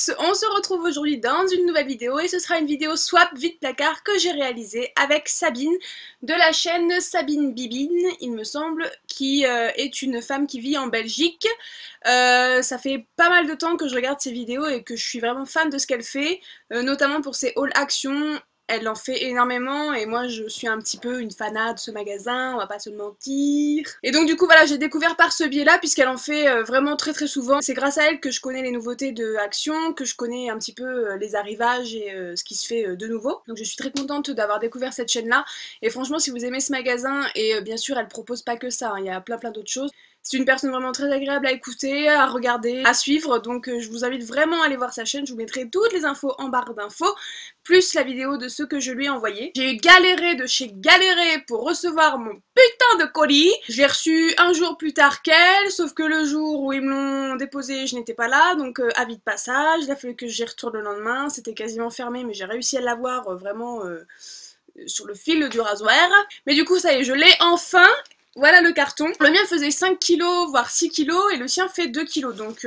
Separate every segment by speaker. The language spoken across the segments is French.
Speaker 1: tous, on se retrouve aujourd'hui dans une nouvelle vidéo et ce sera une vidéo swap vide placard que j'ai réalisée avec Sabine de la chaîne Sabine Bibine, il me semble, qui est une femme qui vit en Belgique. Ça fait pas mal de temps que je regarde ses vidéos et que je suis vraiment fan de ce qu'elle fait, notamment pour ses haul actions. Elle en fait énormément et moi je suis un petit peu une fanat de ce magasin, on va pas se le mentir. Et donc du coup voilà, j'ai découvert par ce biais là puisqu'elle en fait vraiment très souvent. C'est grâce à elle que je connais les nouveautés de Action, que je connais un petit peu les arrivages et ce qui se fait de nouveau. Donc je suis très contente d'avoir découvert cette chaîne là. Et franchement si vous aimez ce magasin, et bien sûr elle propose pas que ça, hein, il y a plein d'autres choses. C'est une personne vraiment très agréable à écouter, à regarder, à suivre, donc je vous invite vraiment à aller voir sa chaîne, je vous mettrai toutes les infos en barre d'infos, plus la vidéo de ce que je lui ai envoyé. J'ai galéré de chez galéré pour recevoir mon putain de colis. Je l'ai reçu un jour plus tard qu'elle, sauf que le jour où ils me l'ont déposé, je n'étais pas là, donc avis de passage, il a fallu que j'y retourne le lendemain, c'était quasiment fermé, mais j'ai réussi à l'avoir vraiment sur le fil du rasoir. Mais du coup ça y est, je l'ai enfin. Voilà le carton. Le mien faisait 5 kg, voire 6 kg, et le sien fait 2 kg. Donc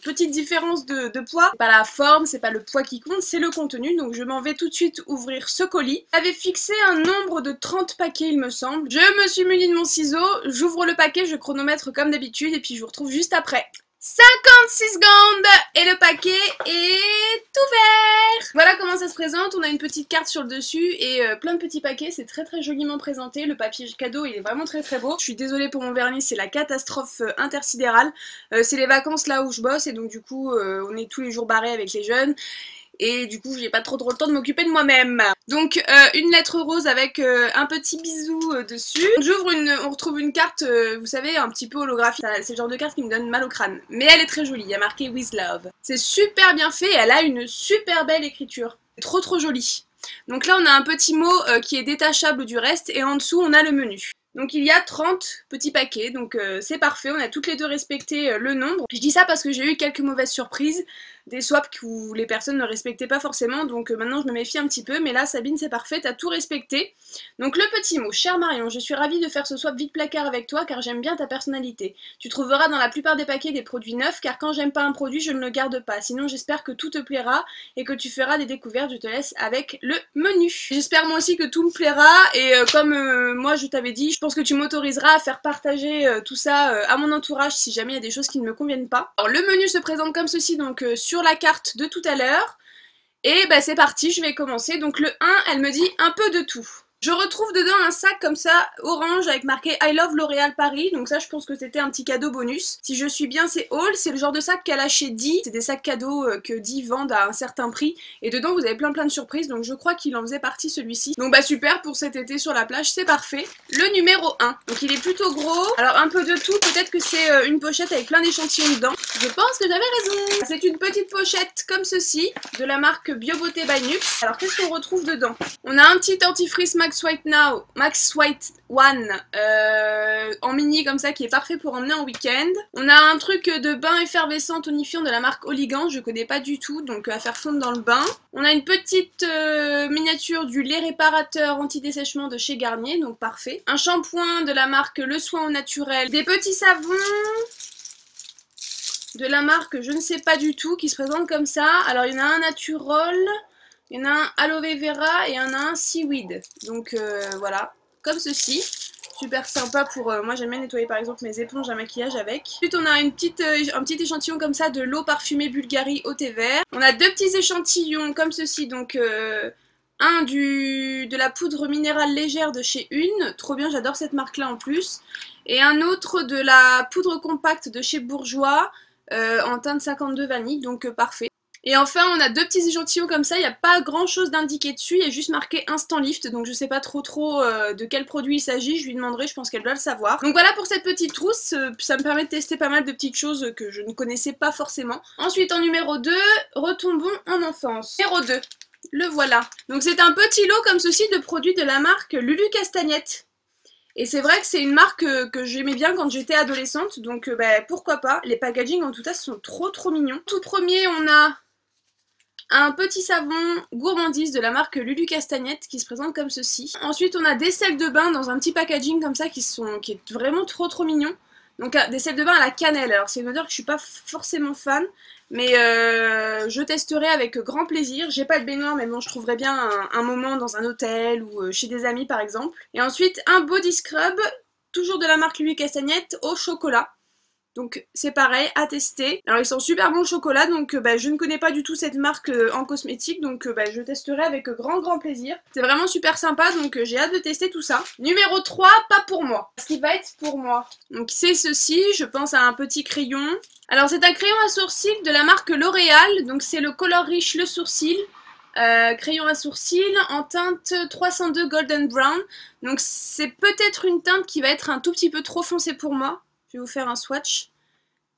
Speaker 1: petite différence de poids. C'est pas la forme, c'est pas le poids qui compte, c'est le contenu. Donc je m'en vais tout de suite ouvrir ce colis. J'avais fixé un nombre de 30 paquets il me semble. Je me suis munie de mon ciseau, j'ouvre le paquet, je chronomètre comme d'habitude, et puis je vous retrouve juste après. 56 secondes et le paquet est ouvert. Voilà comment ça se présente, on a une petite carte sur le dessus et plein de petits paquets, c'est très joliment présenté, le papier cadeau il est vraiment très beau. Je suis désolée pour mon vernis, c'est la catastrophe intersidérale, c'est les vacances là où je bosse et donc du coup on est tous les jours barrés avec les jeunes. Et du coup j'ai pas trop le temps de m'occuper de moi-même. Donc une lettre rose avec un petit bisou dessus. J'ouvre on retrouve une carte, vous savez, un petit peu holographique. C'est le genre de carte qui me donne mal au crâne. Mais elle est très jolie, il y a marqué With Love. C'est super bien fait et elle a une super belle écriture. Trop jolie. Donc là on a un petit mot qui est détachable du reste et en dessous on a le menu. Donc il y a 30 petits paquets, donc c'est parfait, on a toutes les deux respecté le nombre. Je dis ça parce que j'ai eu quelques mauvaises surprises, des swaps où les personnes ne respectaient pas forcément, donc maintenant je me méfie un petit peu, mais là Sabine c'est parfait, t'as tout respecté. Donc le petit mot, cher Marion, je suis ravie de faire ce swap vide placard avec toi car j'aime bien ta personnalité. Tu trouveras dans la plupart des paquets des produits neufs car quand j'aime pas un produit je ne le garde pas, sinon j'espère que tout te plaira et que tu feras des découvertes, je te laisse avec le menu. J'espère moi aussi que tout me plaira et comme moi je t'avais dit, je pense que tu m'autoriseras à faire partager tout ça à mon entourage si jamais il y a des choses qui ne me conviennent pas. Alors le menu se présente comme ceci, donc sur la carte de tout à l'heure. Et bah c'est parti, je vais commencer. Donc le 1, elle me dit un peu de tout. Je retrouve dedans un sac comme ça, orange, avec marqué I love L'Oréal Paris, donc ça je pense que c'était un petit cadeau bonus. Si je suis bien, c'est Haul, c'est le genre de sac qu'elle a chez Di, c'est des sacs cadeaux que Di vendent à un certain prix, et dedans vous avez plein de surprises, donc je crois qu'il en faisait partie celui-ci. Donc bah super, pour cet été sur la plage, c'est parfait. Le numéro 1, donc il est plutôt gros, alors un peu de tout, peut-être que c'est une pochette avec plein d'échantillons dedans. Je pense que j'avais raison. C'est une petite pochette comme ceci, de la marque Bio Beauté by Nux. Alors qu'est-ce qu'on retrouve dedans? On a un petit dentifrice Max White One en mini comme ça qui est parfait pour emmener en week-end. On a un truc de bain effervescent tonifiant de la marque Oligan, je connais pas du tout, donc à faire fondre dans le bain. On a une petite miniature du lait réparateur anti-dessèchement de chez Garnier, donc parfait. Un shampoing de la marque Le Soin au Naturel. Des petits savons de la marque je ne sais pas du tout qui se présente comme ça. Alors il y en a un Naturol, il y en a un Aloe Vera et il y en a un Seaweed. Donc voilà, comme ceci. Super sympa pour... moi j'aime bien nettoyer par exemple mes éponges à maquillage avec. Ensuite on a un petit échantillon comme ça de l'eau parfumée Bulgari au thé vert. On a deux petits échantillons comme ceci, donc un de la poudre minérale légère de chez Une, trop bien, j'adore cette marque là en plus. Et un autre de la poudre compacte de chez Bourjois en teinte 52 vanille, donc parfait. Et enfin on a deux petits échantillons comme ça, il n'y a pas grand chose d'indiqué dessus, il y a juste marqué Instant Lift, donc je sais pas trop de quel produit il s'agit, je lui demanderai, je pense qu'elle doit le savoir. Donc voilà pour cette petite trousse, ça me permet de tester pas mal de petites choses que je ne connaissais pas forcément. Ensuite en numéro 2, retombons en enfance. Numéro 2, le voilà. Donc c'est un petit lot comme ceci de produits de la marque Lulu Castagnette. Et c'est vrai que c'est une marque que j'aimais bien quand j'étais adolescente, donc bah, pourquoi pas. Les packaging en tout cas sont trop mignons. Tout premier on a un petit savon gourmandise de la marque Lulu Castagnette qui se présente comme ceci. Ensuite on a des sels de bain dans un petit packaging comme ça qui est vraiment trop mignon. Donc des sels de bain à la cannelle. Alors c'est une odeur que je suis pas forcément fan, mais je testerai avec grand plaisir. J'ai pas de baignoire, mais bon, je trouverai bien un moment dans un hôtel ou chez des amis par exemple. Et ensuite un body scrub, toujours de la marque Louis Castagnette, au chocolat. Donc c'est pareil, à tester. Alors ils sont super bons le chocolat, donc je ne connais pas du tout cette marque en cosmétique, donc je testerai avec grand plaisir. C'est vraiment super sympa, donc j'ai hâte de tester tout ça. Numéro 3, pas pour moi. Ce qui va être pour moi. Donc c'est ceci, je pense à un petit crayon. Alors c'est un crayon à sourcils de la marque L'Oréal, donc c'est le Color Riche Le Sourcil. Crayon à sourcils en teinte 302 Golden Brown. Donc c'est peut-être une teinte qui va être un tout petit peu trop foncée pour moi. Je vais vous faire un swatch.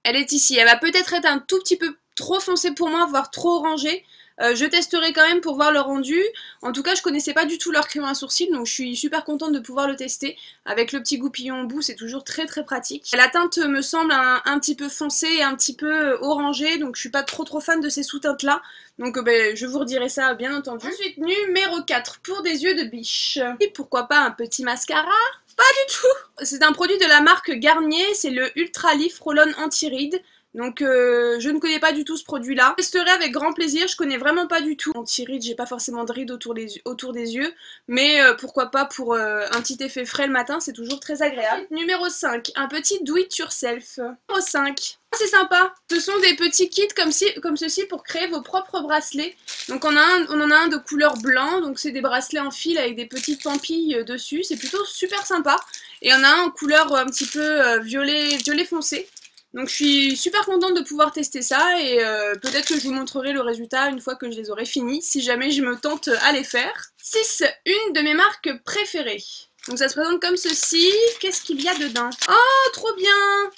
Speaker 1: Elle est ici. Elle va peut-être être un tout petit peu trop foncée pour moi, voire trop orangée. Je testerai quand même pour voir le rendu. En tout cas, je connaissais pas du tout leur crayon à sourcils, donc je suis super contente de pouvoir le tester. Avec le petit goupillon au bout, c'est toujours très pratique. La teinte me semble un petit peu foncée et un petit peu orangée, donc je suis pas trop fan de ces sous-teintes là. Donc je vous redirai ça bien entendu. Ensuite, numéro 4, pour des yeux de biche. Et pourquoi pas un petit mascara? Pas du tout. C'est un produit de la marque Garnier, c'est le Ultra Leaf Roll-On Anti-Rides. Donc je ne connais pas du tout ce produit là. Je testerai avec grand plaisir, je connais vraiment pas du tout. Anti-rides, j'ai pas forcément de rides autour des yeux, mais pourquoi pas pour un petit effet frais le matin, c'est toujours très agréable. Numéro 5, un petit do it yourself. Numéro 5. C'est sympa, ce sont des petits kits comme ceci pour créer vos propres bracelets. Donc on en a un de couleur blanc, donc c'est des bracelets en fil avec des petites pampilles dessus, c'est plutôt super sympa. Et on a un en couleur un petit peu violet foncé. Donc je suis super contente de pouvoir tester ça et peut-être que je vous montrerai le résultat une fois que je les aurai finis, si jamais je me tente à les faire. 6. Une de mes marques préférées. Donc ça se présente comme ceci. Qu'est-ce qu'il y a dedans? Oh, trop bien!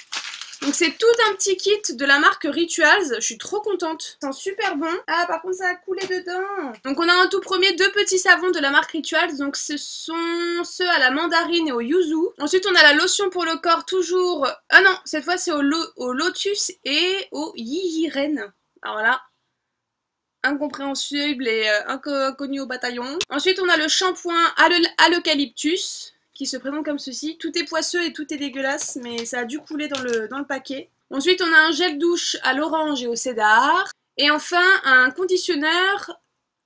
Speaker 1: Donc c'est tout un petit kit de la marque Rituals, je suis trop contente. C'est super bon. Ah par contre ça a coulé dedans. Donc on a un tout premier deux petits savons de la marque Rituals, donc ce sont ceux à la mandarine et au yuzu. Ensuite on a la lotion pour le corps toujours... Ah non, cette fois c'est au lotus et au yiyiren. Alors là, incompréhensible et inconnu au bataillon. Ensuite on a le shampoing à l'eucalyptus, qui se présente comme ceci. Tout est poisseux et tout est dégueulasse, mais ça a dû couler dans le paquet. Ensuite, on a un gel douche à l'orange et au cédar. Et enfin, un conditionneur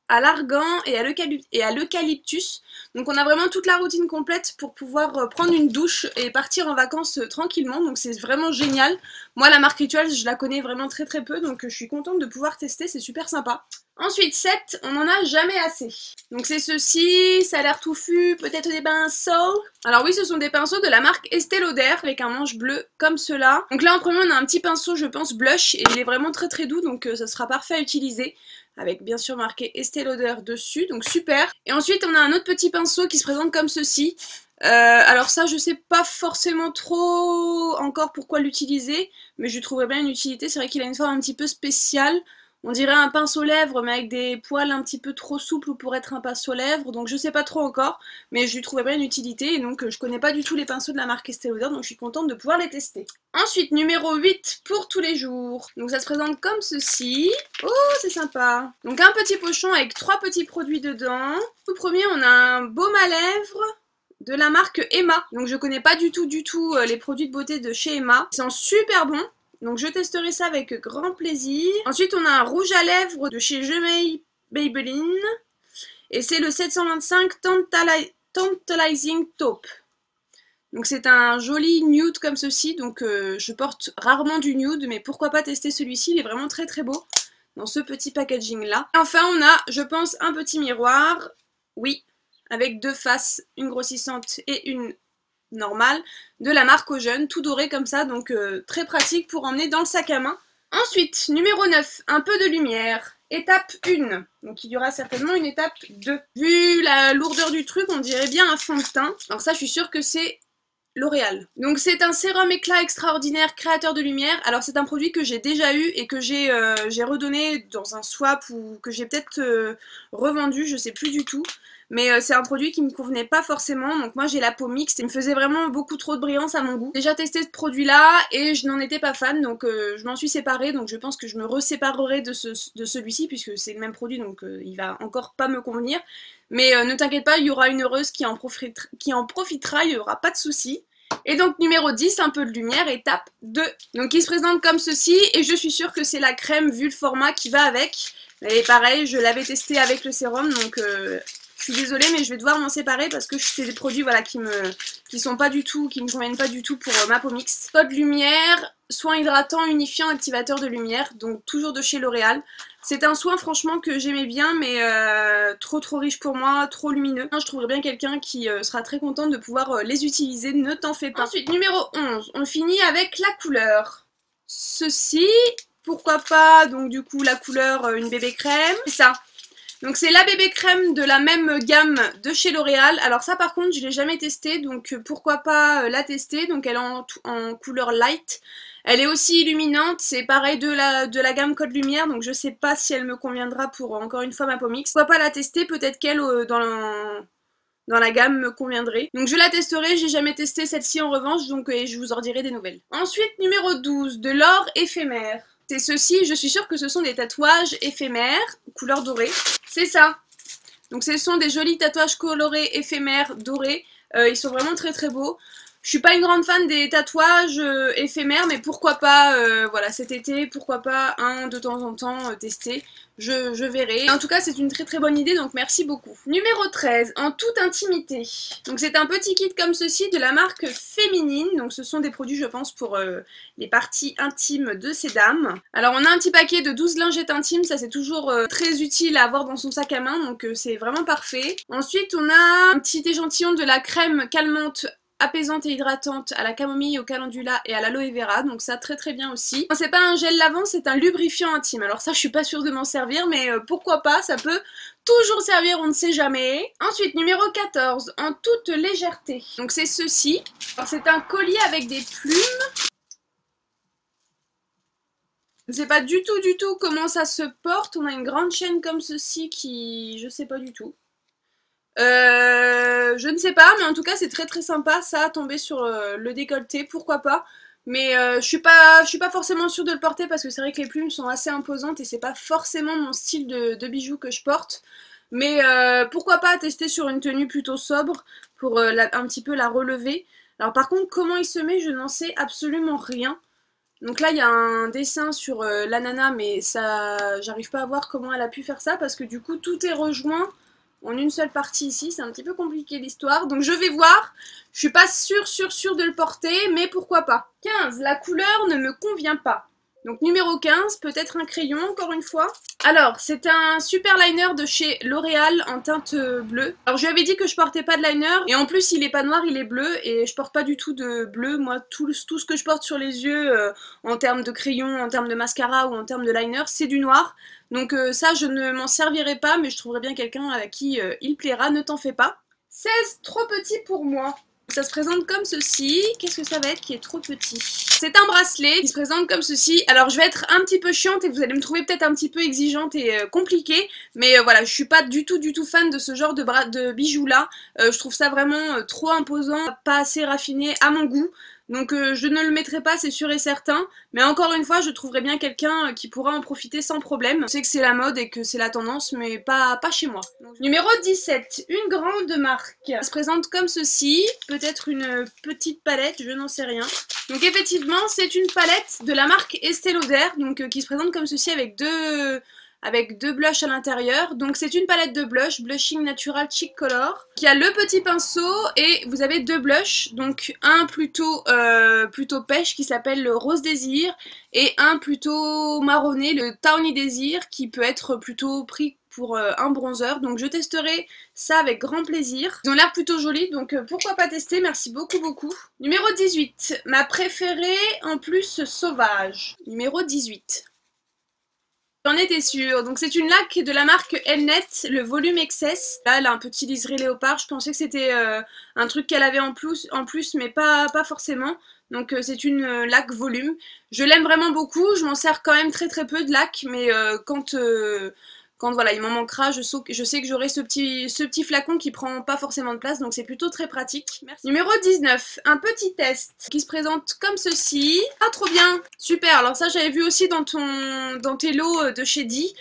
Speaker 1: à l'argan et à l'eucalyptus. Donc on a vraiment toute la routine complète pour pouvoir prendre une douche et partir en vacances tranquillement. Donc c'est vraiment génial. Moi, la marque Rituals, je la connais vraiment très peu, donc je suis contente de pouvoir tester, c'est super sympa. Ensuite, 7, on n'en a jamais assez. Donc c'est ceci, ça a l'air touffu, peut-être des pinceaux. Alors oui, ce sont des pinceaux de la marque Estée Lauder avec un manche bleu comme cela. Donc là en premier, on a un petit pinceau, je pense, blush, et il est vraiment très doux, donc ça sera parfait à utiliser. Avec bien sûr marqué Estée Lauder dessus, donc super. Et ensuite, on a un autre petit pinceau qui se présente comme ceci. Alors ça, je sais pas forcément trop encore pourquoi l'utiliser, mais je trouverais bien une utilité. C'est vrai qu'il a une forme un petit peu spéciale. On dirait un pinceau lèvres, mais avec des poils un petit peu trop souples pour être un pinceau lèvres, donc je sais pas trop encore, mais je lui trouvais bien une utilité, et donc je connais pas du tout les pinceaux de la marque Estée Lauder, donc je suis contente de pouvoir les tester. Ensuite, numéro 8, pour tous les jours. Donc ça se présente comme ceci. Oh, c'est sympa. Donc un petit pochon avec 3 petits produits dedans. Tout premier, on a un baume à lèvres de la marque Emma. Donc je connais pas du tout les produits de beauté de chez Emma. Ils sont super bons. Donc je testerai ça avec grand plaisir. Ensuite on a un rouge à lèvres de chez Jemay Maybelline. Et c'est le 725 Tantalizing Taupe. Donc c'est un joli nude comme ceci. Donc je porte rarement du nude, mais pourquoi pas tester celui-ci. Il est vraiment très beau dans ce petit packaging là. Et enfin on a, je pense, un petit miroir. Oui, avec 2 faces, une grossissante et une normale, de la marque Aux Jeunes, tout doré comme ça, donc très pratique pour emmener dans le sac à main. Ensuite, numéro 9, un peu de lumière. Étape 1, donc il y aura certainement une étape 2. Vu la lourdeur du truc, on dirait bien un fond de teint. Alors ça, je suis sûre que c'est L'Oréal. Donc c'est un sérum éclat extraordinaire créateur de lumière. Alors c'est un produit que j'ai déjà eu et que j'ai redonné dans un swap ou que j'ai peut-être revendu, je sais plus du tout. Mais c'est un produit qui me convenait pas forcément, donc moi j'ai la peau mixte et il me faisait vraiment beaucoup trop de brillance à mon goût. J'ai déjà testé ce produit là et je n'en étais pas fan, donc je m'en suis séparée, donc je pense que je me reséparerai de celui-ci puisque c'est le même produit, donc il va encore pas me convenir. Mais ne t'inquiète pas, il y aura une heureuse qui en profitera, il n'y aura pas de souci. Et donc numéro 10, un peu de lumière, étape 2. Donc il se présente comme ceci et je suis sûre que c'est la crème vu le format qui va avec. Et pareil, je l'avais testé avec le sérum, donc je suis désolée mais je vais devoir m'en séparer parce que c'est des produits voilà, qui sont pas du tout, qui me conviennent pas du tout pour ma peau mixte. Code lumière, soin hydratant, unifiant, activateur de lumière, donc toujours de chez L'Oréal. C'est un soin franchement que j'aimais bien mais trop riche pour moi, trop lumineux. Je trouverais bien quelqu'un qui sera très content de pouvoir les utiliser, ne t'en fais pas. Ensuite, numéro 11, on finit avec la couleur. Ceci, pourquoi pas, donc du coup la couleur une bébé crème, c'est ça. Donc c'est la bébé crème de la même gamme de chez L'Oréal. Alors ça par contre je l'ai jamais testé, donc pourquoi pas la tester. Donc elle est en couleur light. Elle est aussi illuminante, c'est pareil de la gamme Code Lumière, donc je sais pas si elle me conviendra pour encore une fois ma peau mixte. Pourquoi pas la tester, peut-être qu'elle dans la gamme me conviendrait. Donc je la testerai, j'ai jamais testé celle-ci en revanche, donc je vous en dirai des nouvelles. Ensuite numéro 12, de l'or éphémère. C'est ceci, je suis sûre que ce sont des tatouages éphémères, couleur dorée. C'est ça. Donc ce sont des jolis tatouages colorés éphémères dorés. Ils sont vraiment très beaux. Je suis pas une grande fan des tatouages éphémères, mais pourquoi pas, voilà, cet été, pourquoi pas un de temps en temps tester. Je verrai. En tout cas, c'est une très bonne idée, donc merci beaucoup. Numéro 13, en toute intimité. Donc c'est un petit kit comme ceci de la marque Féminine. Donc ce sont des produits, je pense, pour les parties intimes de ces dames. Alors on a un petit paquet de 12 lingettes intimes, ça c'est toujours très utile à avoir dans son sac à main, donc c'est vraiment parfait. Ensuite, on a un petit échantillon de la crème calmante apaisante et hydratante à la camomille, au calendula et à l'aloe vera, donc ça très bien aussi. C'est pas un gel lavant, c'est un lubrifiant intime. Alors ça je suis pas sûre de m'en servir, mais pourquoi pas, ça peut toujours servir, on ne sait jamais. Ensuite, numéro 14, en toute légèreté. Donc c'est ceci. Alors c'est un collier avec des plumes. Je ne sais pas du tout comment ça se porte. On a une grande chaîne comme ceci qui... je sais pas du tout. Je ne sais pas, mais en tout cas c'est très sympa ça, tomber sur le décolleté, pourquoi pas. Mais je suis pas forcément sûre de le porter parce que c'est vrai que les plumes sont assez imposantes et c'est pas forcément mon style de bijoux que je porte. Mais pourquoi pas tester sur une tenue plutôt sobre pour un petit peu la relever. Alors par contre comment il se met je n'en sais absolument rien. Donc là il y a un dessin sur l'ananas mais ça j'arrive pas à voir comment elle a pu faire ça parce que du coup tout est rejoint en une seule partie ici, c'est un petit peu compliqué l'histoire, donc je vais voir, je suis pas sûre de le porter, mais pourquoi pas. 15, la couleur ne me convient pas. Donc numéro 15, peut-être un crayon encore une fois. Alors, c'est un super liner de chez L'Oréal en teinte bleue. Alors je lui avais dit que je portais pas de liner, et en plus il est pas noir, il est bleu, et je porte pas du tout de bleu. Moi, tout ce que je porte sur les yeux, en termes de crayon, en termes de mascara ou en termes de liner, c'est du noir. Donc ça, je ne m'en servirai pas, mais je trouverai bien quelqu'un à qui il plaira, ne t'en fais pas. 16, trop petit pour moi. Ça se présente comme ceci. Qu'est-ce que ça va être qui est trop petit? C'est un bracelet qui se présente comme ceci. Alors je vais être un petit peu chiante et vous allez me trouver peut-être un petit peu exigeante et compliquée. Mais voilà, je suis pas du tout fan de ce genre de bijoux là. Je trouve ça vraiment trop imposant, pas assez raffiné à mon goût. Donc je ne le mettrai pas, c'est sûr et certain. Mais encore une fois, je trouverai bien quelqu'un qui pourra en profiter sans problème. Je sais que c'est la mode et que c'est la tendance, mais pas chez moi. Donc, numéro 17, une grande marque. Elle se présente comme ceci. Peut-être une petite palette, je n'en sais rien. Donc effectivement, c'est une palette de la marque Estée Lauder, donc qui se présente comme ceci avec deux blushs à l'intérieur. Donc c'est une palette de blush, Blushing Natural Cheek Color, qui a le petit pinceau et vous avez deux blushs, donc un plutôt pêche qui s'appelle le Rose Désir et un plutôt marronné, le Tawny Désir, qui peut être plutôt pris pour un bronzer. Donc je testerai ça avec grand plaisir. Ils ont l'air plutôt jolis, donc pourquoi pas tester, merci beaucoup. Numéro 18, ma préférée en plus sauvage. Numéro 18. J'en étais sûre. Donc c'est une laque de la marque Elnet, le volume Excess. Là, elle a un petit liseré léopard. Je pensais que c'était un truc qu'elle avait en plus, mais pas forcément. Donc c'est une laque volume. Je l'aime vraiment beaucoup. Je m'en sers quand même très peu de laque, mais quand voilà, il m'en manquera, je sais que j'aurai ce petit flacon qui prend pas forcément de place, donc c'est plutôt très pratique. Merci. Numéro 19, un petit test qui se présente comme ceci. Ah, trop bien! Super, alors ça j'avais vu aussi dans tes lots de chez Di.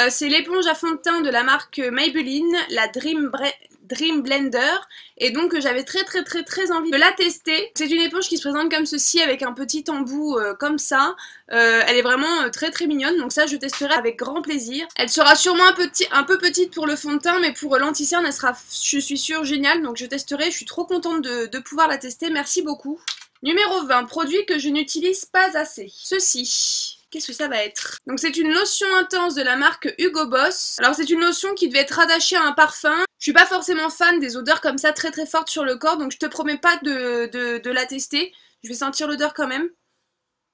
Speaker 1: C'est l'éponge à fond de teint de la marque Maybelline, la Dream Blender et donc j'avais très envie de la tester. C'est une éponge qui se présente comme ceci avec un petit embout comme ça. Elle est vraiment très mignonne, donc ça je testerai avec grand plaisir. Elle sera sûrement un peu petite pour le fond de teint, mais pour l'anti-cerne elle sera, je suis sûre, géniale, donc je testerai. Je suis trop contente de pouvoir la tester, merci beaucoup. Numéro 20, produit que je n'utilise pas assez. Ceci. Qu'est-ce que ça va être? Donc c'est une lotion intense de la marque Hugo Boss. Alors c'est une lotion qui devait être rattachée à un parfum. Je suis pas forcément fan des odeurs comme ça très fortes sur le corps, donc je te promets pas de la tester. Je vais sentir l'odeur quand même.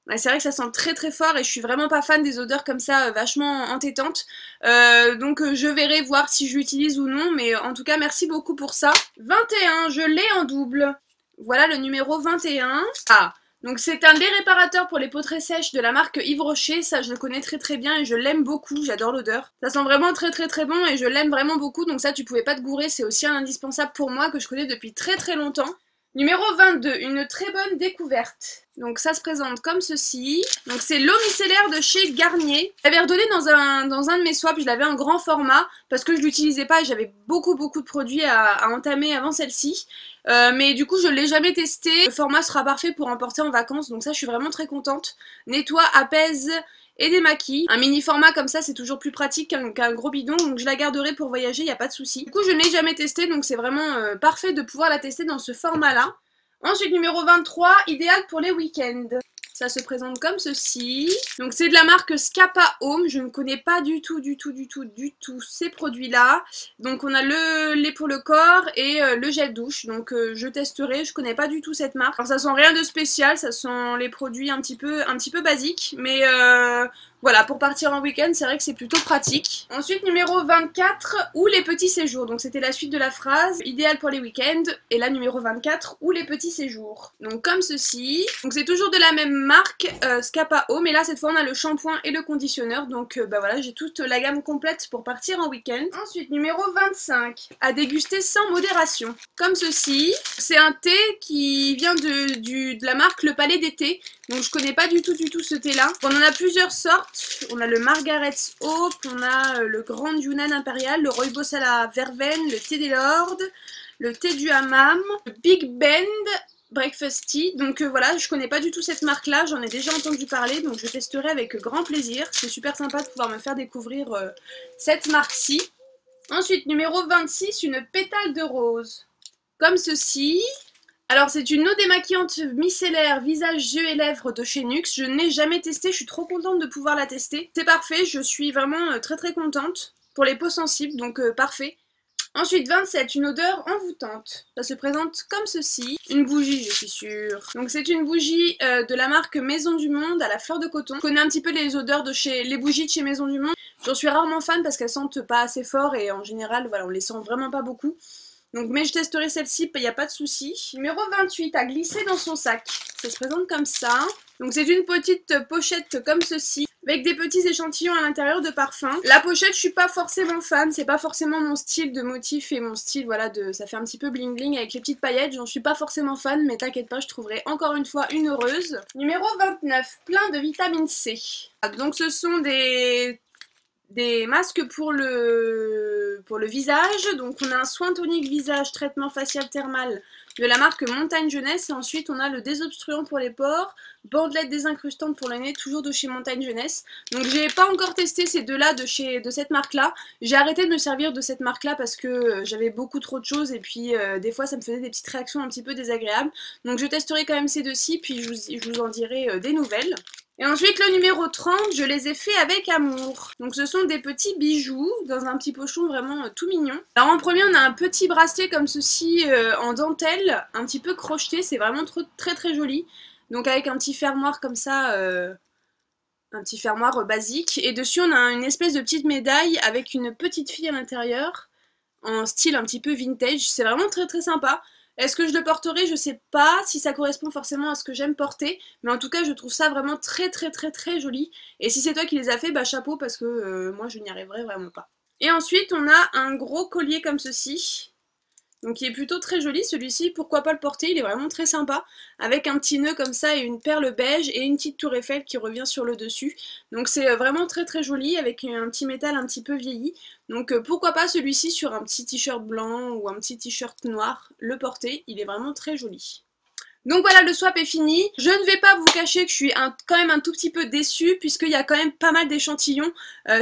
Speaker 1: Ouais, c'est vrai que ça sent très fort et je suis vraiment pas fan des odeurs comme ça vachement entêtantes. Donc je verrai voir si je l'utilise ou non, mais en tout cas merci beaucoup pour ça. 21, je l'ai en double. Voilà le numéro 21. Ah, donc c'est un lait réparateur pour les peaux très sèches de la marque Yves Rocher. Ça je le connais très bien et je l'aime beaucoup, j'adore l'odeur. Ça sent vraiment très bon et je l'aime vraiment beaucoup, donc ça tu pouvais pas te gourer, c'est aussi un indispensable pour moi que je connais depuis très longtemps. Numéro 22, une très bonne découverte. Donc ça se présente comme ceci. Donc c'est l'eau micellaire de chez Garnier. J'avais redonné dans un de mes swaps, je l'avais en grand format parce que je l'utilisais pas et j'avais beaucoup de produits à entamer avant celle-ci. Mais du coup je l'ai jamais testé. Le format sera parfait pour emporter en vacances, donc ça je suis vraiment très contente. Nettoie, apaise et démaquille. Un mini format comme ça c'est toujours plus pratique qu'un gros bidon, donc je la garderai pour voyager, y a pas de souci. Du coup je ne l'ai jamais testé, donc c'est vraiment parfait de pouvoir la tester dans ce format là. Ensuite numéro 23, idéal pour les week-ends. Ça se présente comme ceci. Donc c'est de la marque Scapa Home. Je ne connais pas du tout ces produits-là. Donc on a le lait pour le corps et le gel douche. Donc je testerai. Je connais pas du tout cette marque. Alors ça sent rien de spécial. Ça sent les produits un petit peu basiques. Mais voilà, pour partir en week-end, c'est vrai que c'est plutôt pratique. Ensuite, numéro 24, ou les petits séjours. Donc c'était la suite de la phrase, idéal pour les week-ends. Et là, numéro 24, ou les petits séjours. Donc comme ceci. Donc c'est toujours de la même marque, Scapa Home. Mais là, cette fois, on a le shampoing et le conditionneur. Donc bah voilà, j'ai toute la gamme complète pour partir en week-end. Ensuite, numéro 25, à déguster sans modération. Comme ceci. C'est un thé qui vient de la marque Le Palais d'été. Donc je connais pas du tout ce thé là. On en a plusieurs sortes. On a le Margaret's Hope, on a le Grand Yunnan Impérial, le Rooibos à la verveine, le thé des lords, le thé du hammam, le Big Bend Breakfast Tea. Donc voilà, je connais pas du tout cette marque là, j'en ai déjà entendu parler, donc je testerai avec grand plaisir. C'est super sympa de pouvoir me faire découvrir cette marque-ci. Ensuite, numéro 26, une pétale de rose. Comme ceci. Alors c'est une eau démaquillante micellaire visage, yeux et lèvres de chez NYX. Je n'ai jamais testé, je suis trop contente de pouvoir la tester. C'est parfait, je suis vraiment très contente pour les peaux sensibles, donc parfait. Ensuite 27, une odeur envoûtante. Ça se présente comme ceci. Une bougie, je suis sûre. Donc c'est une bougie de la marque Maison du Monde à la fleur de coton. Je connais un petit peu les odeurs de les bougies de chez Maison du Monde. J'en suis rarement fan parce qu'elles sentent pas assez fort et en général, voilà, on les sent vraiment pas beaucoup. Donc, mais je testerai celle-ci, il n'y a pas de souci. Numéro 28, à glisser dans son sac. Ça se présente comme ça. Donc c'est une petite pochette comme ceci, avec des petits échantillons à l'intérieur de parfum. La pochette, je suis pas forcément fan, c'est pas forcément mon style de motif et mon style, voilà, ça fait un petit peu bling bling avec les petites paillettes. J'en suis pas forcément fan, mais t'inquiète pas, je trouverai encore une fois une heureuse. Numéro 29, plein de vitamine C. Donc ce sont des masques pour le visage. Donc on a un soin tonique visage, traitement facial thermal de la marque Montagne Jeunesse. Et ensuite on a le désobstruant pour les pores, bandelette désincrustante pour le nez, toujours de chez Montagne Jeunesse. Donc j'ai pas encore testé ces deux-là de cette marque-là. J'ai arrêté de me servir de cette marque-là parce que j'avais beaucoup trop de choses et puis des fois ça me faisait des petites réactions un petit peu désagréables. Donc je testerai quand même ces deux-ci, puis je vous en dirai des nouvelles. Et ensuite le numéro 30, je les ai fait avec amour. Donc ce sont des petits bijoux dans un petit pochon vraiment tout mignon. Alors en premier on a un petit bracelet comme ceci en dentelle, un petit peu crocheté, c'est vraiment très joli. Donc avec un petit fermoir comme ça, un petit fermoir basique. Et dessus on a une espèce de petite médaille avec une petite fille à l'intérieur, en style un petit peu vintage. C'est vraiment très sympa. Est-ce que je le porterai? Je sais pas si ça correspond forcément à ce que j'aime porter, mais en tout cas je trouve ça vraiment très joli. Et si c'est toi qui les as fait, bah chapeau parce que moi je n'y arriverai vraiment pas. Et ensuite on a un gros collier comme ceci. Donc il est plutôt très joli celui-ci, pourquoi pas le porter, il est vraiment très sympa, avec un petit nœud comme ça et une perle beige et une petite tour Eiffel qui revient sur le dessus. Donc c'est vraiment très très joli avec un petit métal un petit peu vieilli. Donc pourquoi pas celui-ci sur un petit t-shirt blanc ou un petit t-shirt noir, le porter, il est vraiment très joli. Donc voilà, le swap est fini. Je ne vais pas vous cacher que je suis quand même un tout petit peu déçue puisqu'il y a quand même pas mal d'échantillons.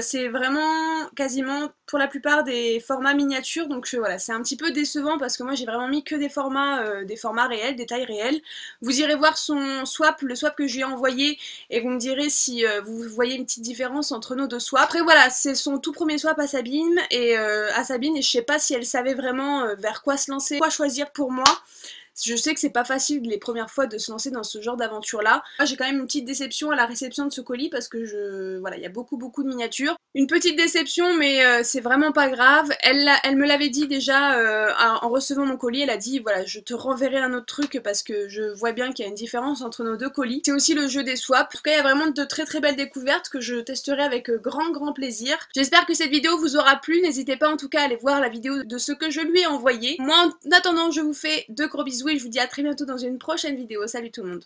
Speaker 1: C'est vraiment quasiment pour la plupart des formats miniatures. Donc voilà, c'est un petit peu décevant parce que moi j'ai vraiment mis que des formats réels, des tailles réelles. Vous irez voir son swap, le swap que je lui ai envoyé et vous me direz si vous voyez une petite différence entre nos deux swaps. Après voilà, c'est son tout premier swap à Sabine et je sais pas si elle savait vraiment vers quoi se lancer, quoi choisir pour moi. Je sais que c'est pas facile les premières fois de se lancer dans ce genre d'aventure là. Moi j'ai quand même une petite déception à la réception de ce colis parce que voilà, il y a beaucoup de miniatures. Une petite déception mais c'est vraiment pas grave. Elle me l'avait dit déjà en recevant mon colis, elle a dit voilà je te renverrai un autre truc parce que je vois bien qu'il y a une différence entre nos deux colis. C'est aussi le jeu des swaps. En tout cas il y a vraiment de très belles découvertes que je testerai avec grand plaisir. J'espère que cette vidéo vous aura plu, n'hésitez pas en tout cas à aller voir la vidéo de ce que je lui ai envoyé. Moi en attendant je vous fais de gros bisous et je vous dis à très bientôt dans une prochaine vidéo. Salut tout le monde!